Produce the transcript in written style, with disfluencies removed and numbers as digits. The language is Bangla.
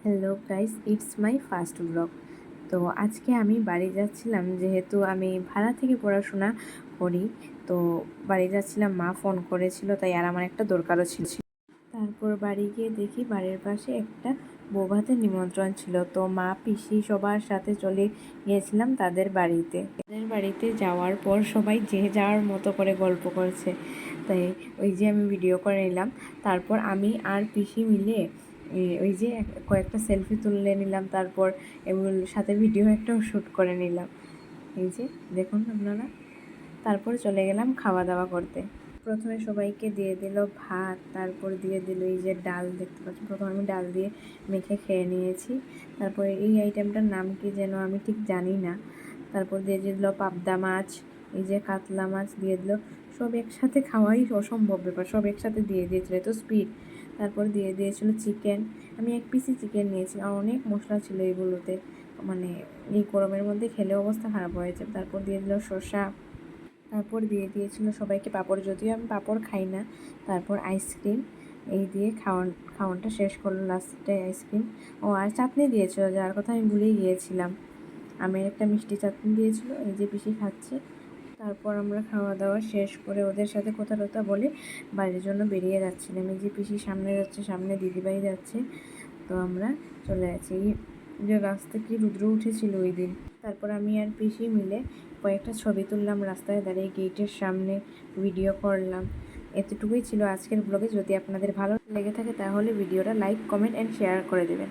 Hello guys, it's my first blog. তো আজকে আমি বাড়ি যাচ্ছিলাম, যেহেতু আমি ভাড়া থেকে পড়াশোনা করি। তো বাড়ি যাচ্ছিলাম, মা ফোন করেছিল, তাই আর আমার একটা দরকারও ছিল। তারপর বাড়ি গিয়ে দেখি বাড়ির পাশে একটা বৌভাতের নিমন্ত্রণ ছিল। তো মা, পিসি সবার সাথে চলে গিয়েছিলাম তাদের বাড়িতে যাওয়ার পর সবাই যে যাওয়ার মতো করে গল্প করছে, তাই ওই যে আমি ভিডিও করে নিলাম। তারপর আমি আর পিসি মিলে ওই যে কয়েকটা সেলফি তুলে নিলাম, তারপর এগুলোর সাথে ভিডিও একটাও শ্যুট করে নিলাম। এই যে দেখুন আপনারা। তারপর চলে গেলাম খাওয়া দাওয়া করতে। প্রথমে সবাইকে দিয়ে দিল ভাত, তারপর দিয়ে দিল এই যে ডাল, দেখতে পাচ্ছি। প্রথমে আমি ডাল দিয়ে মেখে খেয়ে নিয়েছি। তারপরে এই আইটেমটার নাম কি যেন আমি ঠিক জানি না। তারপর দিয়ে দিল পাবদা মাছ, এই যে কাতলা মাছ দিয়ে দিল। সব একসাথে খাওয়াই অসম্ভব ব্যাপার, সব একসাথে দিয়ে দিয়েছিল, এত স্পিড। তারপর দিয়ে দিয়েছিল চিকেন। আমি এক পিসি চিকেন নিয়েছি, আর অনেক মশলা ছিল এগুলোতে, মানে এই গরমের মধ্যে খেলে অবস্থা খারাপ হয়েছে। তারপর দিয়ে দিল শসা। তারপর দিয়ে দিয়েছিল সবাইকে পাঁপড়, যদিও আমি পাঁপড় খাই না। তারপর আইসক্রিম। এই দিয়ে খাওয়ানটা শেষ করলো, লাস্টে আইসক্রিম। ও আর চাটনি দিয়েছিল, যার কথা আমি ভুলেই গিয়েছিলাম। আমের একটা মিষ্টি চাটনি দিয়েছিল, এই যে পিসি খাচ্ছে। তারপর আমরা খাওয়া দাওয়া শেষ করে ওদের সাথে কথা টথা বলে বাড়ির জন্য বেরিয়ে যাচ্ছিলাম। এই যে পিসি সামনে যাচ্ছে, সামনে দিদিভাই যাচ্ছে। তো আমরা চলে যাচ্ছি। এই যে রাস্তা কি রুদ্র উঠেছিল ওই দিন। তারপর আমি আর পিসি মিলে কয়েকটা ছবি তুললাম রাস্তায় দাঁড়িয়ে, গেটের সামনে ভিডিও করলাম। এতটুকুই ছিল আজকের ব্লগে। যদি আপনাদের ভালো লেগে থাকে তাহলে ভিডিওটা লাইক, কমেন্ট অ্যান্ড শেয়ার করে দেবেন।